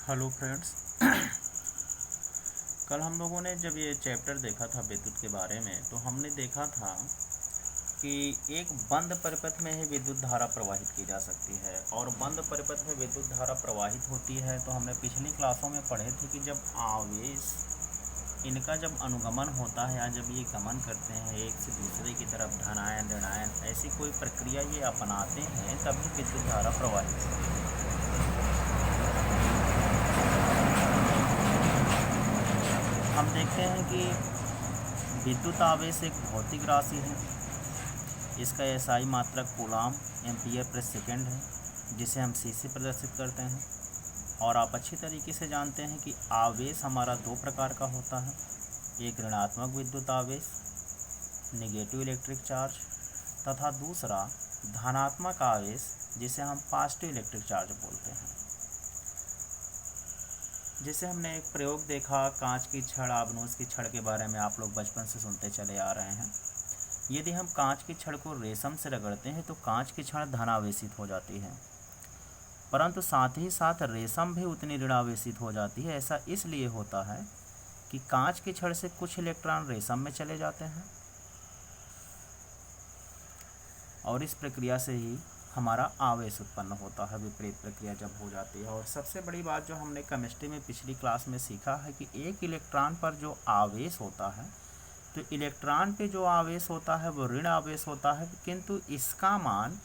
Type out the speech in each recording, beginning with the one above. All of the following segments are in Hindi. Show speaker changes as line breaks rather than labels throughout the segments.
Hello friends. कल हम लोगों ने जब ये चैप्टर देखा था विद्युत के बारे में, तो हमने देखा था कि एक बंद परिपथ में ही विद्युत धारा प्रवाहित की जा सकती है। और बंद परिपथ में विद्युत धारा प्रवाहित होती है तो हमने पिछली क्लासों में पढ़े थे कि जब आवेश इनका जब अनुगमन होता है या जब ये गमन करते हैं एक से दूसरे की तरफ, धनायन ऋणायन ऐसी कोई प्रक्रिया ये अपनाते हैं, तभी विद्युत धारा प्रवाहित होती है। हम देखते हैं कि विद्युत आवेश एक भौतिक राशि है। इसका एसआई मात्रक कूलाम एम्पियर पर सेकेंड है, जिसे हम सी से प्रदर्शित करते हैं। और आप अच्छी तरीके से जानते हैं कि आवेश हमारा दो प्रकार का होता है, एक ऋणात्मक विद्युत आवेश नेगेटिव इलेक्ट्रिक चार्ज, तथा दूसरा धनात्मक आवेश जिसे हम पॉजिटिव इलेक्ट्रिक चार्ज बोलते हैं। जैसे हमने एक प्रयोग देखा, कांच की छड़ आबनूस की छड़ के बारे में आप लोग बचपन से सुनते चले आ रहे हैं। यदि हम कांच की छड़ को रेशम से रगड़ते हैं तो कांच की छड़ धनावेशित हो जाती है, परंतु साथ ही साथ रेशम भी उतनी ऋणावेशित हो जाती है। ऐसा इसलिए होता है कि कांच की छड़ से कुछ इलेक्ट्रॉन रेशम में चले जाते हैं और इस प्रक्रिया से ही हमारा आवेश उत्पन्न होता है। विपरीत प्रक्रिया जब हो जाती है। और सबसे बड़ी बात जो हमने केमिस्ट्री में पिछली क्लास में सीखा है कि एक इलेक्ट्रॉन पर जो आवेश होता है, तो इलेक्ट्रॉन पे जो आवेश होता है वो ऋण आवेश होता है, किंतु इसका मान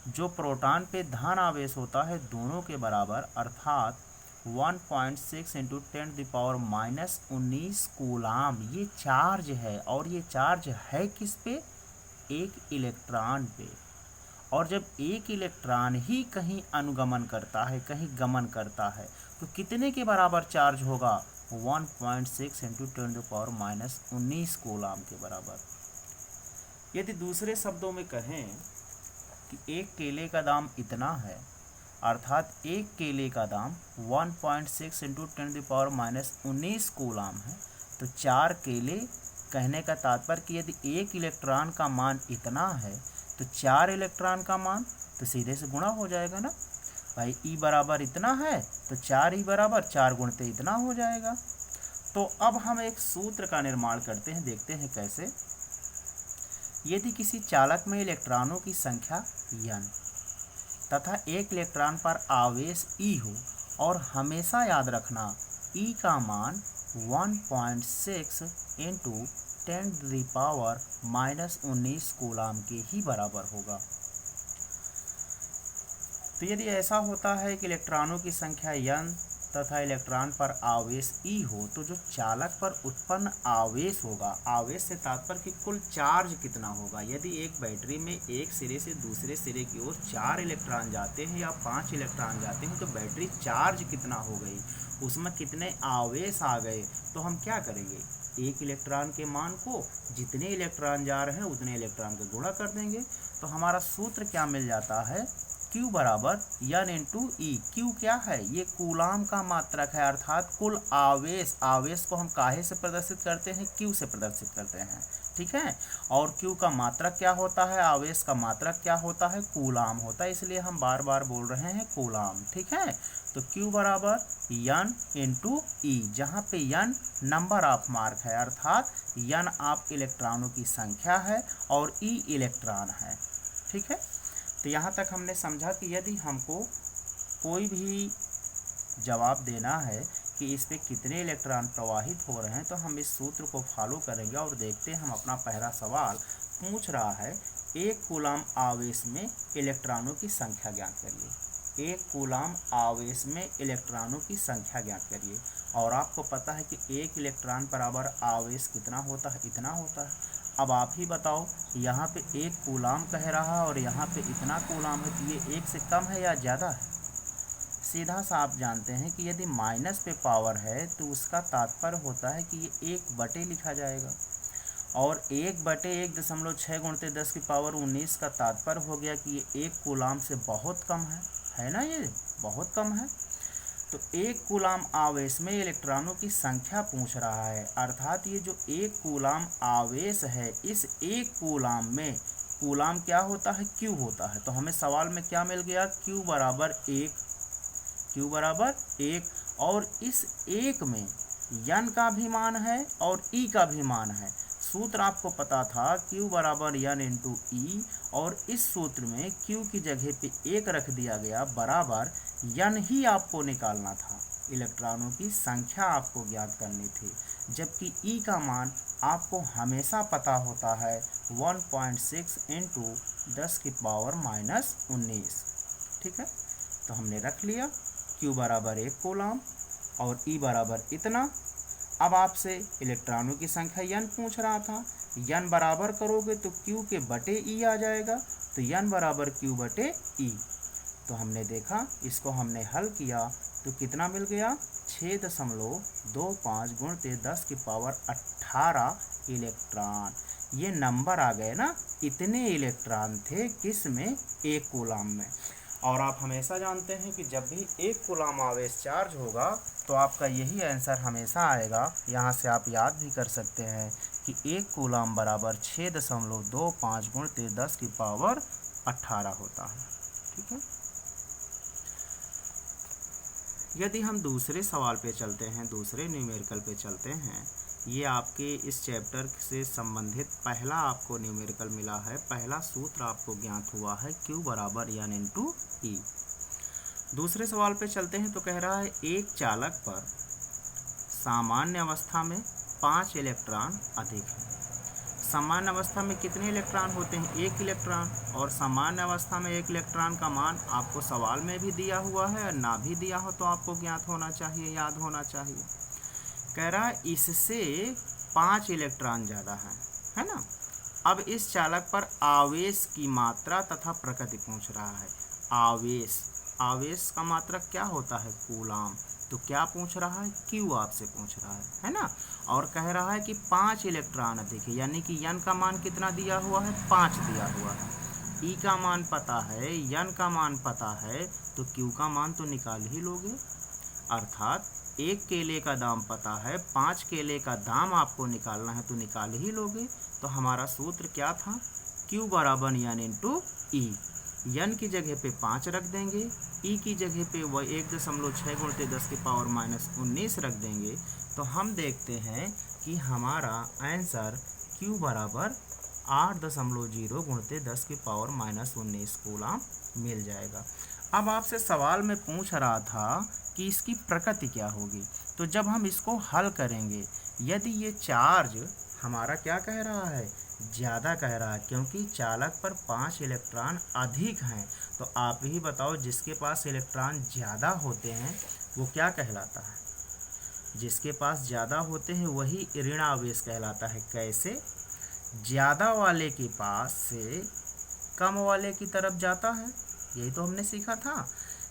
जो प्रोटॉन पे धन आवेश होता है दोनों के बराबर, अर्थात 1.6 × 10⁻⁻19 कूलाम ये चार्ज है। और ये चार्ज है किस पे? एक इलेक्ट्रॉन पे। और जब एक इलेक्ट्रॉन ही कहीं अनुगमन करता है, कहीं गमन करता है, तो कितने के बराबर चार्ज होगा? 1.6 × 10⁻⁻19 कूलाम के बराबर। यदि दूसरे शब्दों में कहें कि एक केले का दाम इतना है, अर्थात एक केले का दाम 1.6 × 10⁻⁻19 कूलाम है, तो 4 केले, कहने का तात्पर्य कि यदि एक इलेक्ट्रॉन का मान इतना है तो 4 इलेक्ट्रॉन का मान तो सीधे से गुणा हो जाएगा ना भाई। ई बराबर इतना है तो 4 ई बराबर 4 गुणते इतना हो जाएगा। तो अब हम एक सूत्र का निर्माण करते हैं, देखते हैं कैसे। यदि किसी चालक में इलेक्ट्रॉनों की संख्या n तथा एक इलेक्ट्रॉन पर आवेश E हो, और हमेशा याद रखना E का मान 1.6 × 10⁻⁻19 कूलाम के ही बराबर होगा। तो यदि ऐसा होता है कि इलेक्ट्रॉनों की संख्या n तथा इलेक्ट्रॉन पर आवेश E हो, तो जो चालक पर उत्पन्न आवेश होगा, आवेश से तात्पर्य कि कुल चार्ज कितना होगा। यदि एक बैटरी में एक सिरे से दूसरे सिरे की ओर 4 इलेक्ट्रॉन जाते हैं या 5 इलेक्ट्रॉन जाते हैं, तो बैटरी चार्ज कितना हो गई, उसमें कितने आवेश आ गए, तो हम क्या करेंगे? एक इलेक्ट्रॉन के मान को जितने इलेक्ट्रॉन जा रहे हैं उतने इलेक्ट्रॉन का गुणा कर देंगे। तो हमारा सूत्र क्या मिल जाता है? Q बराबर n × E। Q क्या है? ये कूलाम का मात्रक है, अर्थात कुल आवेश। आवेश को हम काहे से प्रदर्शित करते हैं? Q से प्रदर्शित करते हैं, ठीक है। और Q का मात्रक क्या होता है? आवेश का मात्रक क्या होता है? कूलाम होता है, इसलिए हम बार बार बोल रहे हैं कूलाम, ठीक है। तो Q बराबर n × E, जहाँ पे n नंबर ऑफ मार्क है, अर्थात n आप इलेक्ट्रॉनों की संख्या है और E इलेक्ट्रॉन है, ठीक है। तो यहाँ तक हमने समझा कि यदि हमको कोई भी जवाब देना है कि इस पे कितने इलेक्ट्रॉन प्रवाहित हो रहे हैं, तो हम इस सूत्र को फॉलो करेंगे। और देखते हैं, हम अपना पहला सवाल पूछ रहा है, एक कूलाम आवेश में इलेक्ट्रॉनों की संख्या ज्ञात करिए। एक कूलाम आवेश में इलेक्ट्रॉनों की संख्या ज्ञात करिए। और आपको पता है कि एक इलेक्ट्रॉन बराबर आवेश कितना होता है? इतना होता है। अब आप ही बताओ, यहाँ पे एक कूलाम कह रहा है और यहाँ पे इतना कूलाम है, तो ये एक से कम है या ज़्यादा है? सीधा सा आप जानते हैं कि यदि माइनस पे पावर है तो उसका तात्पर्य होता है कि ये 1/, लिखा जाएगा। और 1/1.6 × 10⁻19 का तात्पर्य हो गया कि ये एक कूलाम से बहुत कम है ना, ये बहुत कम है। तो एक कूलाम आवेश में इलेक्ट्रॉनों की संख्या पूछ रहा है, अर्थात ये जो एक कूलाम आवेश है, इस एक कूलाम में कूलाम क्या होता है? Q होता है। तो हमें सवाल में क्या मिल गया? Q बराबर 1, और इस एक में यन का भी मान है और ई का भी मान है। सूत्र आपको पता था Q बराबर यन इंटू ई, और इस सूत्र में Q की जगह पे एक रख दिया गया बराबर यन ही आपको निकालना था, इलेक्ट्रॉनों की संख्या आपको ज्ञात करनी थी, जबकि ई का मान आपको हमेशा पता होता है 1.6 इंटू 10 की पावर माइनस 19। ठीक है, तो हमने रख लिया Q बराबर 1 कूलम और ई बराबर इतना। अब आपसे इलेक्ट्रॉनों की संख्या यन पूछ रहा था, यन बराबर करोगे तो Q के बटे ई आ जाएगा, तो यन बराबर Q बटे ई। तो हमने देखा, इसको हमने हल किया तो कितना मिल गया 6.25 गुणित 10 की पावर 18 इलेक्ट्रॉन। ये नंबर आ गए ना, इतने इलेक्ट्रॉन थे किस में, एक कूलम में। और आप हमेशा जानते हैं कि जब भी एक कूलम आवेश चार्ज होगा तो आपका यही आंसर हमेशा आएगा। यहाँ से आप याद भी कर सकते हैं कि एक कूलम बराबर 6.25 गुणित 10 की पावर 18 होता है। ठीक है, यदि हम दूसरे सवाल पे चलते हैं, दूसरे न्यूमेरिकल पे चलते हैं, ये आपके इस चैप्टर से संबंधित पहला आपको न्यूमेरिकल मिला है, पहला सूत्र आपको ज्ञात हुआ है Q बराबर यन इंटू ई। दूसरे सवाल पे चलते हैं तो कह रहा है एक चालक पर सामान्य अवस्था में 5 इलेक्ट्रॉन अधिक हैं। सामान्य अवस्था में कितने इलेक्ट्रॉन होते हैं, 1 इलेक्ट्रॉन, और सामान्य अवस्था में 1 इलेक्ट्रॉन का मान आपको सवाल में भी दिया हुआ है, और ना भी दिया हो तो आपको ज्ञात होना चाहिए, याद होना चाहिए। कह रहा है इससे 5 इलेक्ट्रॉन ज़्यादा है ना। अब इस चालक पर आवेश की मात्रा तथा प्रकृति पूछ रहा है। आवेश का मात्रक क्या होता है, कूलम। तो क्या पूछ रहा है, Q आपसे पूछ रहा है ना। और कह रहा है कि 5 इलेक्ट्रॉन अधिक है, यानी कि यन का मान कितना दिया हुआ है, 5 दिया हुआ है। ई का मान पता है, यन का मान पता है, तो Q का मान तो निकाल ही लोगे। अर्थात 1 केले का दाम पता है, 5 केले का दाम आपको निकालना है, तो निकाल ही लोगे। तो हमारा सूत्र क्या था, Q बराबर यन इंटू ई। यन की जगह पे 5 रख देंगे, ई की जगह पे वह 1.6 गुणित 10 की पावर माइनस 19 रख देंगे, तो हम देखते हैं कि हमारा आंसर Q बराबर 8.0 गुणित 10 की पावर माइनस 19 कूलम मिल जाएगा। अब आपसे सवाल में पूछ रहा था कि इसकी प्रकृति क्या होगी, तो जब हम इसको हल करेंगे, यदि ये चार्ज हमारा क्या कह रहा है, ज़्यादा कह रहा है, क्योंकि चालक पर 5 इलेक्ट्रॉन अधिक हैं, तो आप ही बताओ जिसके पास इलेक्ट्रॉन ज़्यादा होते हैं वो क्या कहलाता है, जिसके पास ज़्यादा होते हैं वही ऋण आवेश कहलाता है। कैसे, ज़्यादा वाले के पास से कम वाले की तरफ जाता है। यही तो हमने सीखा था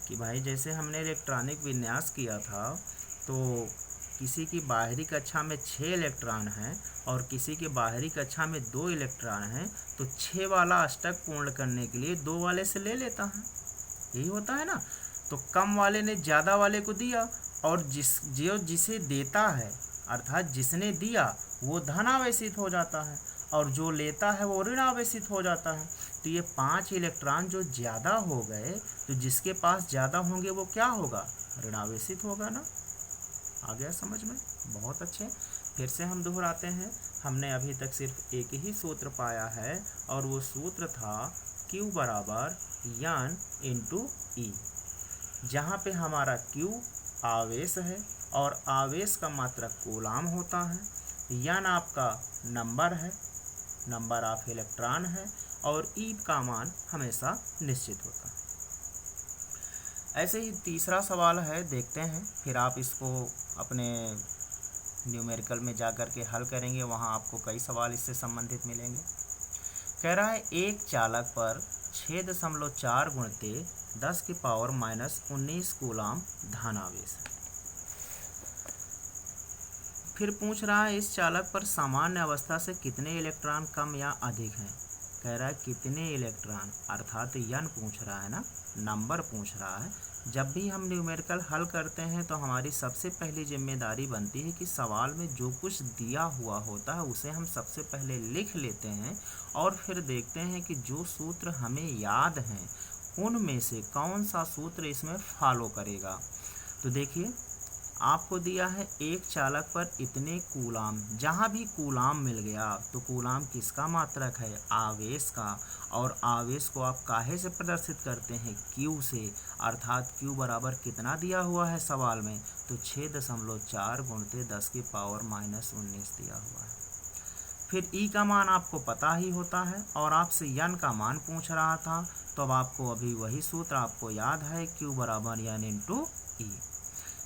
कि भाई जैसे हमने इलेक्ट्रॉनिक विन्यास किया था, तो किसी की बाहरी कक्षा में 6 इलेक्ट्रॉन हैं और किसी के बाहरी कक्षा में 2 इलेक्ट्रॉन हैं, तो 6 वाला अष्टक पूर्ण करने के लिए 2 वाले से ले लेता है। यही होता है ना। तो कम वाले ने ज़्यादा वाले को दिया, और जिसे देता है अर्थात जिसने दिया वो धन आवेशित हो जाता है, और जो लेता है वो ऋण आवेशित हो जाता है। तो ये 5 इलेक्ट्रॉन जो ज़्यादा हो गए, तो जिसके पास ज़्यादा होंगे वो क्या होगा, ऋण आवेशित होगा ना। आ गया समझ में, बहुत अच्छे। फिर से हम दोहराते हैं, हमने अभी तक सिर्फ एक ही सूत्र पाया है, और वो सूत्र था Q बराबर यन इंटू ई, जहाँ पे हमारा Q आवेश है और आवेश का मात्रक कूलम होता है, यन आपका नंबर है, नंबर ऑफ इलेक्ट्रॉन है, और ई का मान हमेशा निश्चित होता है। ऐसे ही तीसरा सवाल है, देखते हैं, फिर आप इसको अपने न्यूमेरिकल में जा कर के हल करेंगे, वहाँ आपको कई सवाल इससे संबंधित मिलेंगे। कह रहा है एक चालक पर 6.4 गुणित 10 की पावर माइनस 19 कूलम धन आवेश है। फिर पूछ रहा है इस चालक पर सामान्य अवस्था से कितने इलेक्ट्रॉन कम या अधिक हैं। कह रहा है कितने इलेक्ट्रॉन, अर्थात यन पूछ रहा है ना, नंबर पूछ रहा है। जब भी हम न्यूमेरिकल हल करते हैं तो हमारी सबसे पहली जिम्मेदारी बनती है कि सवाल में जो कुछ दिया हुआ होता है उसे हम सबसे पहले लिख लेते हैं, और फिर देखते हैं कि जो सूत्र हमें याद हैं उनमें से कौन सा सूत्र इसमें फॉलो करेगा। तो देखिए, आपको दिया है एक चालक पर इतने कूलाम, जहाँ भी कूलाम मिल गया तो कूलाम किसका मात्रक है, आवेश का। और आवेश को आप काहे से प्रदर्शित करते हैं, क्यू से, अर्थात क्यू बराबर कितना दिया हुआ है सवाल में, तो 6.4 गुणित 10 की पावर -19 दिया हुआ है। फिर ई का मान आपको पता ही होता है और आपसे यन का मान पूछ रहा था, तो अब आपको अभी वही सूत्र आपको याद है, क्यू बराबर यन इंटू ई।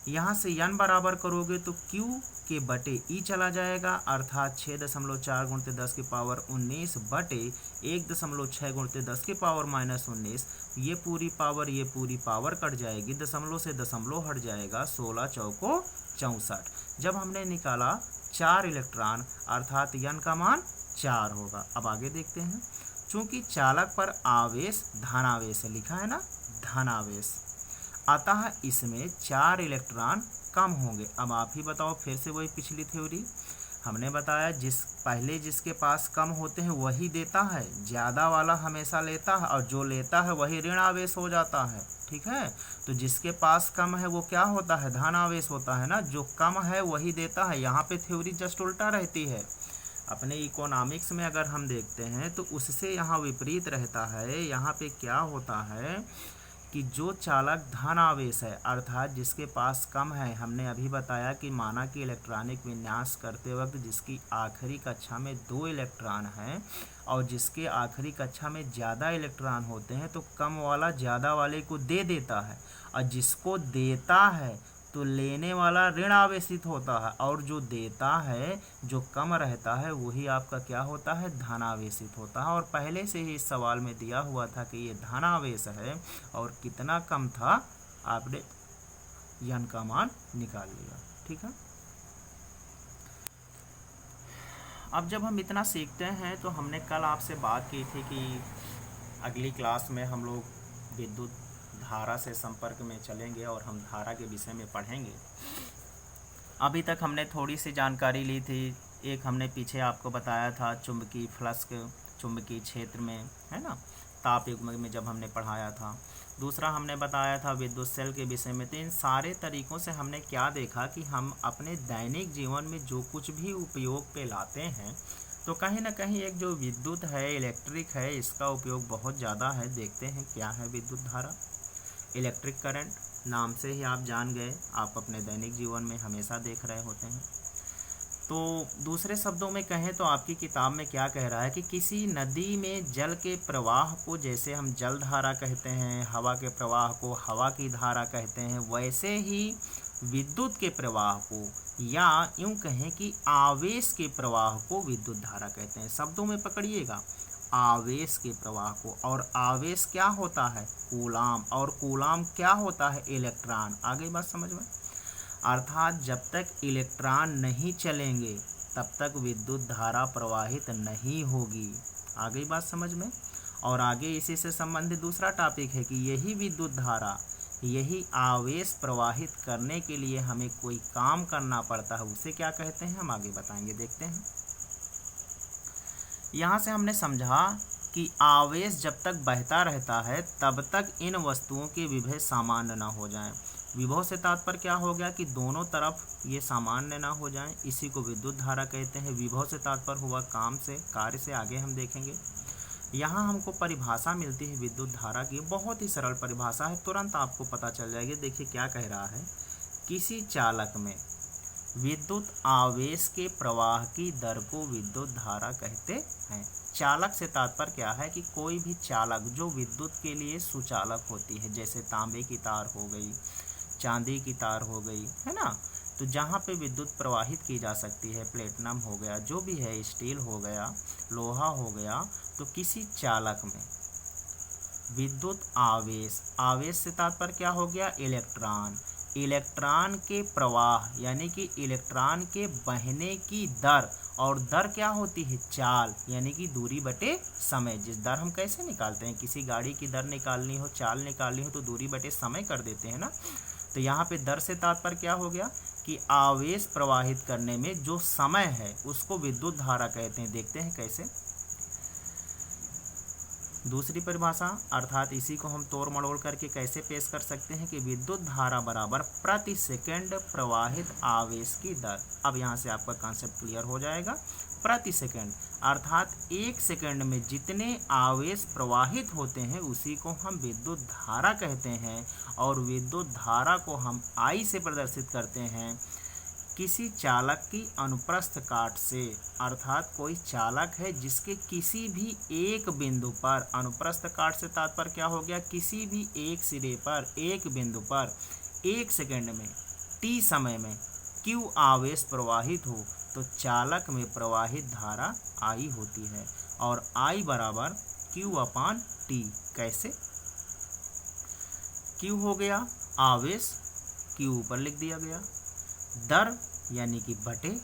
यहाँ से यन बराबर करोगे तो क्यू के बटे ई चला जाएगा, अर्थात 6.4 गुणित 10 की पावर 19 बटे 1.6 गुणित 10 की पावर -19। ये पूरी पावर कट जाएगी, दशमलव से दशमलव हट जाएगा, 16 चौको 64। जब हमने निकाला 4 इलेक्ट्रॉन, अर्थात यन का मान 4 होगा। अब आगे देखते हैं। चूंकि चालक पर आवेश धनावेश है, लिखा है ना धनावेश, अतः इसमें 4 इलेक्ट्रॉन कम होंगे। अब आप ही बताओ, फिर से वही पिछली थ्योरी हमने बताया, पहले जिसके पास कम होते हैं वही देता है, ज़्यादा वाला हमेशा लेता है, और जो लेता है वही ऋण आवेश हो जाता है। ठीक है, तो जिसके पास कम है वो क्या होता है, धन आवेश होता है ना, जो कम है वही देता है। यहाँ पे थ्योरी जस्ट उल्टा रहती है। अपने इकोनॉमिक्स में अगर हम देखते हैं तो उससे यहाँ विपरीत रहता है। यहाँ पे क्या होता है कि जो चालक धन आवेश है, अर्थात जिसके पास कम है, हमने अभी बताया कि माना कि इलेक्ट्रॉनिक विन्यास करते वक्त जिसकी आखिरी कक्षा में 2 इलेक्ट्रॉन हैं और जिसके आखिरी कक्षा में ज़्यादा इलेक्ट्रॉन होते हैं, तो कम वाला ज़्यादा वाले को दे देता है, और जिसको देता है तो लेने वाला ऋण आवेशित होता है, और जो देता है, जो कम रहता है, वही आपका क्या होता है, धनावेशित होता है। और पहले से ही इस सवाल में दिया हुआ था कि ये धनावेश है, और कितना कम था, आपने यन का मान निकाल लिया। ठीक है, अब जब हम इतना सीखते हैं तो हमने कल आपसे बात की थी कि अगली क्लास में हम लोग विद्युत धारा से संपर्क में चलेंगे और हम धारा के विषय में पढ़ेंगे। अभी तक हमने थोड़ी सी जानकारी ली थी। एक हमने पीछे आपको बताया था चुंबकीय फ्लक्स, चुंबकीय क्षेत्र में, है ना, ताप युग्मक में जब हमने पढ़ाया था। दूसरा हमने बताया था विद्युत सेल के विषय में। तो इन सारे तरीक़ों से हमने क्या देखा कि हम अपने दैनिक जीवन में जो कुछ भी उपयोग पे लाते हैं, तो कहीं ना कहीं एक जो विद्युत है, इलेक्ट्रिक है, इसका उपयोग बहुत ज़्यादा है। देखते हैं क्या है विद्युत धारा। इलेक्ट्रिक करंट नाम से ही आप जान गए, आप अपने दैनिक जीवन में हमेशा देख रहे होते हैं। तो दूसरे शब्दों में कहें तो आपकी किताब में क्या कह रहा है कि किसी नदी में जल के प्रवाह को जैसे हम जल धारा कहते हैं, हवा के प्रवाह को हवा की धारा कहते हैं, वैसे ही विद्युत के प्रवाह को, या यूँ कहें कि आवेश के प्रवाह को विद्युत धारा कहते हैं। शब्दों में पकड़िएगा, आवेश के प्रवाह को। और आवेश क्या होता है, कूलाम, और कूलाम क्या होता है, इलेक्ट्रॉन। आ गई बात समझ में। अर्थात जब तक इलेक्ट्रॉन नहीं चलेंगे तब तक विद्युत धारा प्रवाहित नहीं होगी। आ गई बात समझ में। और आगे इसी से संबंधित दूसरा टॉपिक है कि यही विद्युत धारा, यही आवेश प्रवाहित करने के लिए हमें कोई काम करना पड़ता है, उसे क्या कहते हैं, हम आगे बताएंगे। देखते हैं। यहाँ से हमने समझा कि आवेश जब तक बहता रहता है तब तक इन वस्तुओं के विभव सामान्य न हो जाएं। विभव से तात्पर्य क्या हो गया कि दोनों तरफ ये सामान्य ना हो जाएं, इसी को विद्युत धारा कहते हैं। विभव से तात्पर्य हुआ काम से, कार्य से, आगे हम देखेंगे। यहाँ हमको परिभाषा मिलती है विद्युत धारा की, बहुत ही सरल परिभाषा है, तुरंत आपको पता चल जाएगी। देखिए क्या कह रहा है, किसी चालक में विद्युत आवेश के प्रवाह की दर को विद्युत धारा कहते हैं। चालक से तात्पर्य क्या है कि कोई भी चालक जो विद्युत के लिए सुचालक होती है, जैसे तांबे की तार हो गई, चांदी की तार हो गई, है ना, तो जहाँ पे विद्युत प्रवाहित की जा सकती है, प्लेटिनम हो गया, जो भी है, स्टील हो गया, लोहा हो गया, तो किसी चालक में विद्युत आवेश, आवेश से तात्पर्य क्या हो गया, इलेक्ट्रॉन, इलेक्ट्रॉन के प्रवाह यानी कि इलेक्ट्रॉन के बहने की दर, और दर क्या होती है, चाल यानी कि दूरी बटे समय। जिस दर हम कैसे निकालते हैं, किसी गाड़ी की दर निकालनी हो, चाल निकालनी हो, तो दूरी बटे समय कर देते हैं ना। तो यहाँ पे दर से तात्पर्य क्या हो गया कि आवेश प्रवाहित करने में जो समय है उसको विद्युत धारा कहते हैं। देखते हैं कैसे। दूसरी परिभाषा अर्थात इसी को हम तोड़ मड़ोड़ करके कैसे पेश कर सकते हैं कि विद्युत धारा बराबर प्रति सेकंड प्रवाहित आवेश की दर। अब यहाँ से आपका कॉन्सेप्ट क्लियर हो जाएगा। प्रति सेकंड अर्थात एक सेकंड में जितने आवेश प्रवाहित होते हैं उसी को हम विद्युत धारा कहते हैं, और विद्युत धारा को हम I से प्रदर्शित करते हैं किसी चालक की अनुप्रस्थ काट से। अर्थात कोई चालक है जिसके किसी भी एक बिंदु पर, अनुप्रस्थ काट से तात्पर्य क्या हो गया, किसी भी एक सिरे पर, एक बिंदु पर एक सेकंड में t समय में q आवेश प्रवाहित हो तो चालक में प्रवाहित धारा I होती है, और I बराबर Q/T। कैसे? Q हो गया आवेश, Q ऊपर लिख दिया गया, दर यानी कि बटे,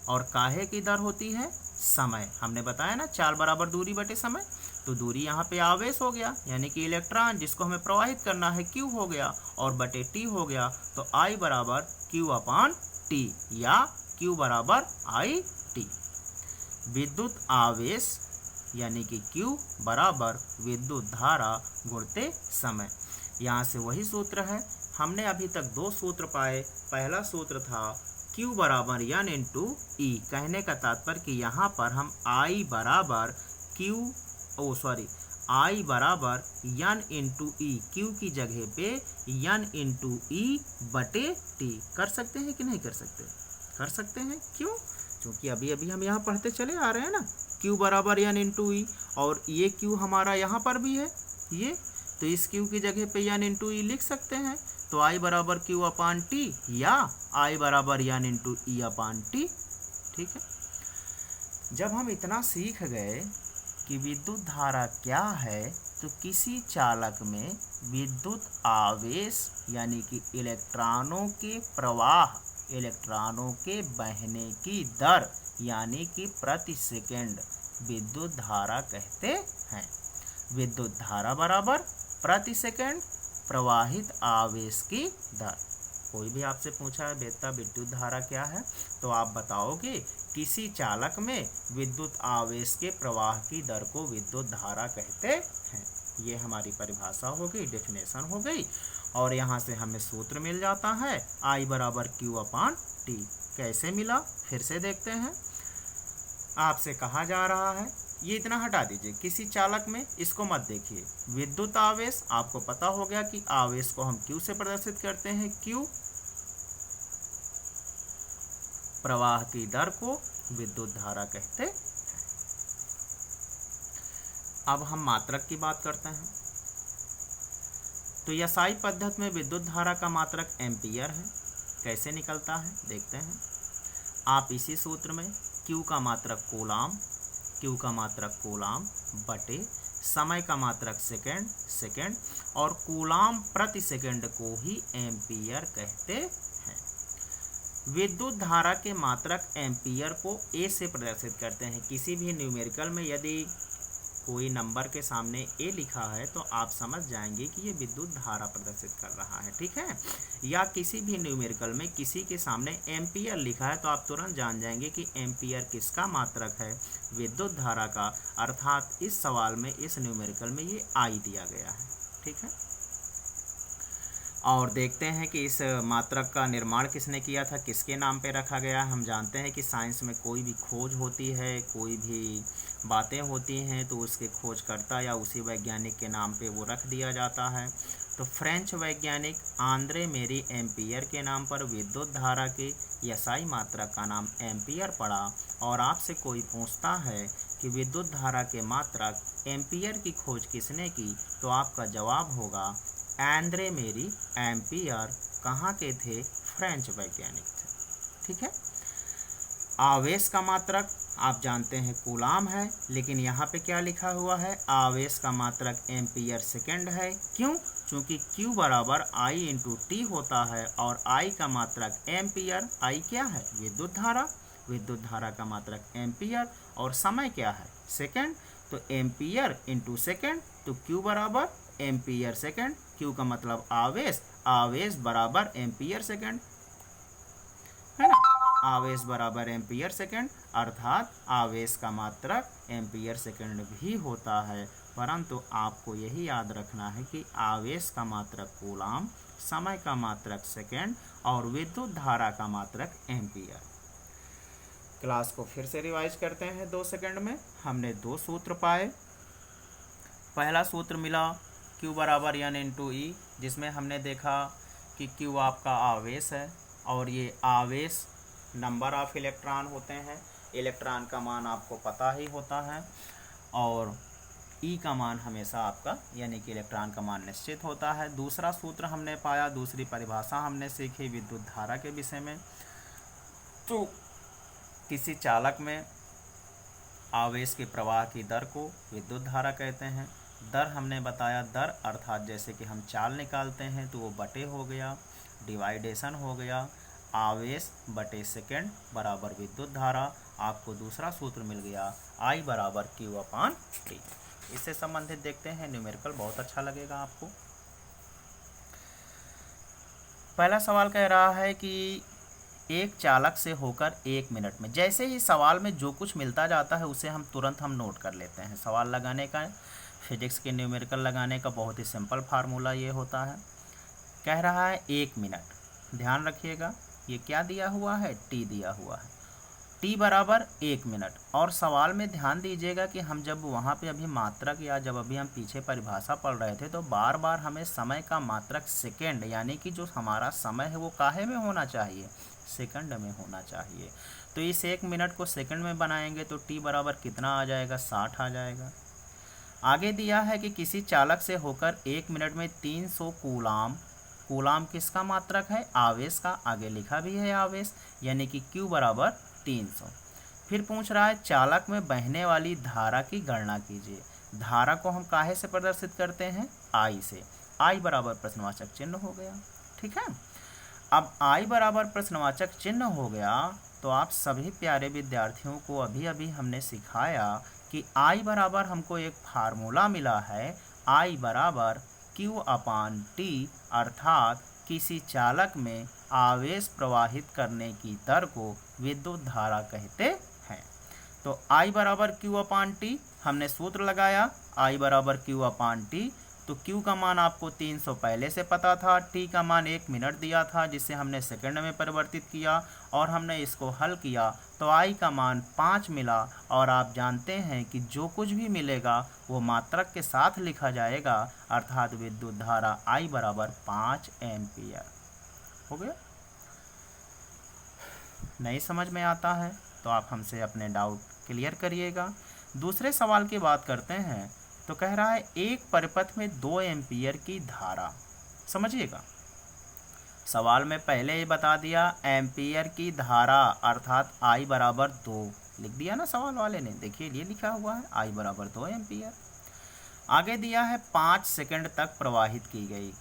और काहे की दर होती है, समय। हमने बताया ना चाल बराबर दूरी बटे समय, तो दूरी यहाँ पे आवेश हो गया यानी कि इलेक्ट्रॉन जिसको हमें प्रवाहित करना है Q हो गया, और बटे T हो गया, तो I बराबर Q/T या Q बराबर IT। विद्युत आवेश यानी कि Q बराबर विद्युत धारा गुणते समय। यहाँ से वही सूत्र है, हमने अभी तक दो सूत्र पाए। पहला सूत्र था Q बराबर N इंटू E। कहने का तात्पर्य कि यहाँ पर हम I बराबर I बराबर N इंटू E, Q की जगह पे N इंटू E बटे T कर सकते हैं कि नहीं कर सकते? कर सकते हैं। क्यों? क्योंकि अभी अभी हम यहाँ पढ़ते चले आ रहे हैं ना, Q बराबर N इंटू E, और ये Q हमारा यहाँ पर भी है ये, तो इस Q की जगह पे N इंटू E लिख सकते हैं। तो I बराबर Q/T या I बराबर N इंटू E/T। ठीक है। जब हम इतना सीख गए कि विद्युत धारा क्या है, तो किसी चालक में विद्युत आवेश यानी कि इलेक्ट्रॉनों के प्रवाह, इलेक्ट्रॉनों के बहने की दर यानी कि प्रति सेकंड विद्युत धारा कहते हैं। विद्युत धारा बराबर प्रति सेकंड प्रवाहित आवेश की दर। कोई भी आपसे पूछा है बेटा विद्युत धारा क्या है, तो आप बताओगे किसी चालक में विद्युत आवेश के प्रवाह की दर को विद्युत धारा कहते हैं। ये हमारी परिभाषा हो गई, डेफिनेशन हो गई, और यहाँ से हमें सूत्र मिल जाता है I बराबर Q/T। कैसे मिला फिर से देखते हैं। आपसे कहा जा रहा है, ये इतना हटा दीजिए, किसी चालक में, इसको मत देखिए। विद्युत आवेश आपको पता हो गया कि आवेश को हम Q से प्रदर्शित करते हैं, Q। प्रवाह की दर को विद्युत धारा कहते हैं। अब हम मात्रक की बात करते हैं। तो SI पद्धति में विद्युत धारा का मात्रक एम्पियर है। कैसे निकलता है देखते हैं। आप इसी सूत्र में Q का मात्रक कूलाम, Q का मात्रक कूलाम बटे समय का मात्रक सेकंड, और कूलाम प्रति सेकंड को ही एम्पियर कहते हैं। विद्युत धारा के मात्रक एम्पियर को A से प्रदर्शित करते हैं। किसी भी न्यूमेरिकल में यदि कोई नंबर के सामने A लिखा है तो आप समझ जाएंगे कि ये विद्युत धारा प्रदर्शित कर रहा है, ठीक है। या किसी भी न्यूमेरिकल में किसी के सामने एम्पियर लिखा है तो आप तुरंत जान जाएंगे कि एम्पियर किसका मात्रक है, विद्युत धारा का। अर्थात इस सवाल में, इस न्यूमेरिकल में ये I दिया गया है, ठीक है। और देखते हैं कि इस मात्रक का निर्माण किसने किया था, किसके नाम पे रखा गया है। हम जानते हैं कि साइंस में कोई भी खोज होती है, कोई भी बातें होती हैं तो उसके खोजकर्ता या उसी वैज्ञानिक के नाम पे वो रख दिया जाता है। तो फ्रेंच वैज्ञानिक आंद्रे मेरी एम्पियर के नाम पर विद्युत धारा के SI मात्रक का नाम एम्पियर पड़ा। और आपसे कोई पूछता है कि विद्युत धारा के मात्रक एम्पियर की खोज किसने की, तो आपका जवाब होगा आंद्रे मेरी एम्पियर। कहाँ के थे? फ्रेंच वैज्ञानिक थे, ठीक है। आवेश का मात्रक आप जानते हैं कूलाम है, लेकिन यहाँ पे क्या लिखा हुआ है, आवेश का मात्रक एम्पियर सेकंड है। क्यों? क्योंकि Q बराबर I इंटू T होता है और I का मात्रक एम्पियर। I क्या है? विद्युत धारा। विद्युत धारा का मात्रक एम्पियर और समय क्या है? सेकंड। तो एम्पियर इंटू सेकंड, तो Q बराबर एम्पियर सेकंड। Q का मतलब आवेश, आवेश बराबर एम्पियर सेकंड, है ना। आवेश बराबर एम्पियर सेकंड, अर्थात आवेश का मात्रक एम्पियर सेकंड भी होता है। परंतु आपको यही याद रखना है कि आवेश का मात्रक कूलाम, समय का मात्रक सेकेंड और विद्युत धारा का मात्रक एम्पियर। क्लास को फिर से रिवाइज करते हैं 2 सेकंड में। हमने 2 सूत्र पाए। पहला सूत्र मिला Q बराबर N इंटू ई, जिसमें हमने देखा कि Q आपका आवेश है और ये आवेश नंबर ऑफ इलेक्ट्रॉन होते हैं। इलेक्ट्रॉन का मान आपको पता ही होता है और ई का मान हमेशा आपका यानी कि इलेक्ट्रॉन का मान निश्चित होता है। दूसरा सूत्र हमने पाया, दूसरी परिभाषा हमने सीखी विद्युत धारा के विषय में। तो किसी चालक में आवेश के प्रवाह की दर को विद्युत धारा कहते हैं। दर हमने बताया, दर अर्थात जैसे कि हम चाल निकालते हैं तो वो बटे हो गया, डिवाइडेशन हो गया, आवेश बटे सेकेंड बराबर विद्युत धारा। आपको दूसरा सूत्र मिल गया I बराबर Q अपान T। इससे संबंधित देखते हैं न्यूमेरिकल, बहुत अच्छा लगेगा आपको। पहला सवाल कह रहा है कि एक चालक से होकर 1 मिनट में, जैसे ही सवाल में जो कुछ मिलता जाता है उसे हम तुरंत नोट कर लेते हैं। सवाल लगाने का, फिजिक्स के न्यूमेरिकल लगाने का बहुत ही सिंपल फार्मूला ये होता है। कह रहा है 1 मिनट, ध्यान रखिएगा ये क्या दिया हुआ है, T दिया हुआ है, T बराबर 1 मिनट। और सवाल में ध्यान दीजिएगा कि हम जब वहाँ पे अभी मात्रक या जब अभी हम पीछे परिभाषा पढ़ रहे थे तो बार बार हमें समय का मात्रक सेकेंड यानी कि जो हमारा समय है वो काहे में होना चाहिए, सेकंड में होना चाहिए। तो इस 1 मिनट को सेकंड में बनाएंगे तो T बराबर कितना आ जाएगा, 60 आ जाएगा। आगे दिया है कि किसी चालक से होकर 1 मिनट में 300 कूलाम, कूलाम किसका मात्रक है, आवेश का, आगे लिखा भी है आवेश, यानी कि Q बराबर 300। फिर पूछ रहा है चालक में बहने वाली धारा की गणना कीजिए। धारा को हम काहे से प्रदर्शित करते हैं, I से। I बराबर प्रश्नवाचक चिन्ह हो गया, ठीक है। अब I बराबर प्रश्नवाचक चिन्ह हो गया तो आप सभी प्यारे विद्यार्थियों को अभी अभी हमने सिखाया कि I बराबर हमको एक फार्मूला मिला है, I बराबर Q अपान T, अर्थात किसी चालक में आवेश प्रवाहित करने की दर को विद्युत धारा कहते हैं। तो I बराबर Q अपान T हमने सूत्र लगाया, I बराबर Q अपान T। तो Q का मान आपको 300 पहले से पता था, T का मान 1 मिनट दिया था जिसे हमने सेकंड में परिवर्तित किया और हमने इसको हल किया तो I का मान 5 मिला। और आप जानते हैं कि जो कुछ भी मिलेगा वो मात्रक के साथ लिखा जाएगा, अर्थात विद्युत धारा I बराबर 5 एम्पियर हो गया। नहीं समझ में आता है तो आप हमसे अपने डाउट क्लियर करिएगा। दूसरे सवाल की बात करते हैं तो कह रहा है एक परिपथ में 2 एम्पियर की धारा, समझिएगा सवाल में पहले ही बता दिया एम्पियर की धारा अर्थात I बराबर 2 लिख दिया ना सवाल वाले ने, देखिए ये लिखा हुआ है I बराबर 2 एम्पियर। आगे दिया है 5 सेकंड तक प्रवाहित की गई,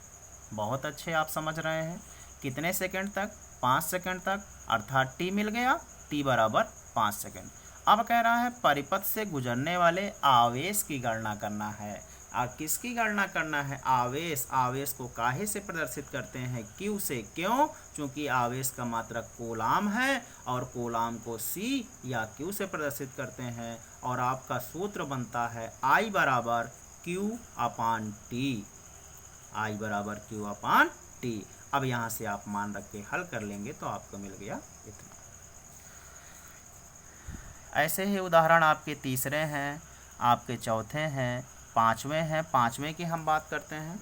बहुत अच्छे आप समझ रहे हैं, कितने सेकंड तक, 5 सेकंड तक, अर्थात T मिल गया, T बराबर 5 सेकंड। अब कह रहा है परिपथ से गुजरने वाले आवेश की गणना करना है। और किसकी गणना करना है, आवेश। आवेश को काहे से प्रदर्शित करते हैं, Q से। क्यों, क्योंकि आवेश का मात्रक कूलाम है और कूलाम को C या Q से प्रदर्शित करते हैं। और आपका सूत्र बनता है I बराबर Q अपान T, I बराबर Q अपान T। अब यहाँ से आप मान रख के हल कर लेंगे तो आपको मिल गया इतना। ऐसे ही उदाहरण आपके तीसरे हैं, आपके चौथे हैं, पाँचवें हैं। पाँचवें की हम बात करते हैं।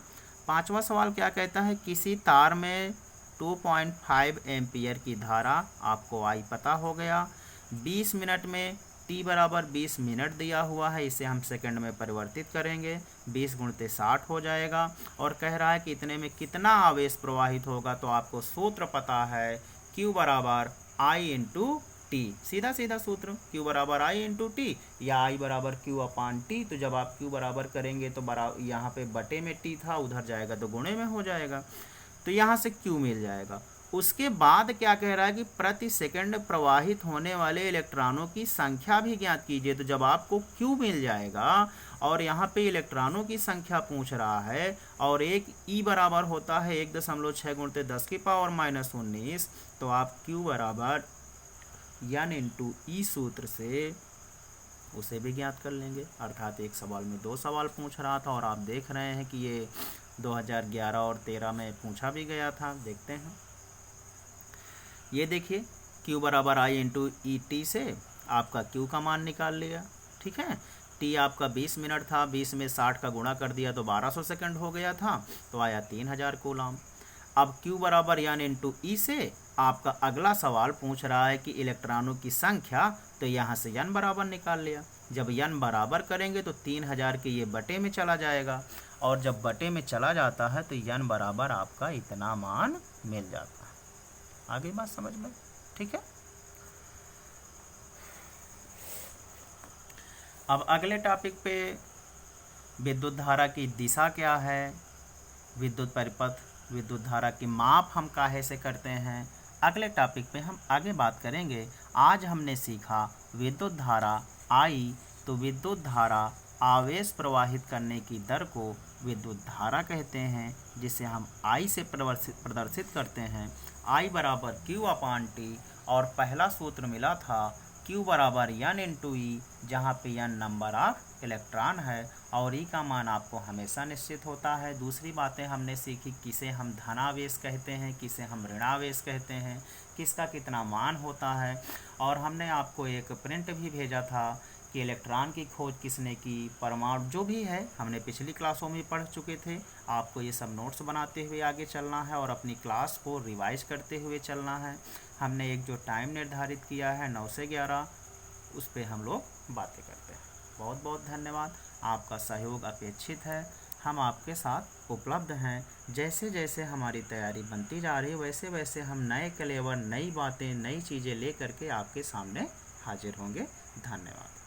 पाँचवा सवाल क्या कहता है, किसी तार में 2.5 एम्पियर की धारा, आपको I पता हो गया, 20 मिनट में, T बराबर 20 मिनट दिया हुआ है, इसे हम सेकंड में परिवर्तित करेंगे, 20 गुणित 60 हो जाएगा। और कह रहा है कि इतने में कितना आवेश प्रवाहित होगा, तो आपको सूत्र पता है Q बराबर I इंटू T, सीधा सीधा सूत्र, Q बराबर I इंटू T या I बराबर Q अपान T। तो जब आप Q बराबर करेंगे तो यहाँ पे बटे में T था, उधर जाएगा तो गुणे में हो जाएगा, तो यहाँ से Q मिल जाएगा। उसके बाद क्या कह रहा है कि प्रति सेकंड प्रवाहित होने वाले इलेक्ट्रॉनों की संख्या भी ज्ञात कीजिए। तो जब आपको Q मिल जाएगा और यहाँ पे इलेक्ट्रॉनों की संख्या पूछ रहा है और एक E बराबर होता है 1.6 गुणित 10 की पावर -19, तो आप Q बराबर N इंटू E सूत्र से उसे भी ज्ञात कर लेंगे। अर्थात एक सवाल में 2 सवाल पूछ रहा था और आप देख रहे हैं कि ये 2011 और 13 में पूछा भी गया था। देखते हैं, ये देखिए Q बराबर I इंटू ई टी से आपका Q का मान निकाल लिया। ठीक है, T आपका 20 मिनट था, 20 में 60 का गुणा कर दिया तो 1200 सेकंड हो गया था, तो आया 3000 कूलम। अब Q बराबर यान इंटू ई से आपका अगला सवाल पूछ रहा है कि इलेक्ट्रॉनों की संख्या, तो यहाँ से n बराबर निकाल लिया। जब n बराबर करेंगे तो 3000 के ये बटे में चला जाएगा, और जब बटे में चला जाता है तो n बराबर आपका इतना मान मिल जाता है। आगे बात समझ में? ठीक है। अब अगले टॉपिक पे विद्युत धारा की दिशा क्या है, विद्युत परिपथ, विद्युत धारा की माप हम काहे से करते हैं, अगले टॉपिक पे हम आगे बात करेंगे। आज हमने सीखा विद्युत धारा आई, तो विद्युत धारा आवेश प्रवाहित करने की दर को विद्युत धारा कहते हैं, जिसे हम आई से प्रदर्शित करते हैं। आई बराबर Q अपान टी, और पहला सूत्र मिला था Q बराबर n इंटू ई, जहाँ पे n नंबर ऑफ इलेक्ट्रॉन है और ई का मान आपको हमेशा निश्चित होता है। दूसरी बातें हमने सीखी, किसे हम धनावेश कहते हैं, किसे हम ऋणावेश कहते हैं, किसका कितना मान होता है। और हमने आपको एक प्रिंट भी भेजा था कि इलेक्ट्रॉन की खोज किसने की, परमाणु जो भी है हमने पिछली क्लासों में पढ़ चुके थे। आपको ये सब नोट्स बनाते हुए आगे चलना है और अपनी क्लास को रिवाइज करते हुए चलना है। हमने एक जो टाइम निर्धारित किया है 9 से 11, उस पर हम लोग बातें करते हैं। बहुत बहुत धन्यवाद, आपका सहयोग अपेक्षित है। हम आपके साथ उपलब्ध हैं। जैसे जैसे हमारी तैयारी बनती जा रही है, वैसे वैसे हम नए क्लेवर, नई बातें, नई चीज़ें ले करके आपके सामने हाजिर होंगे। धन्यवाद।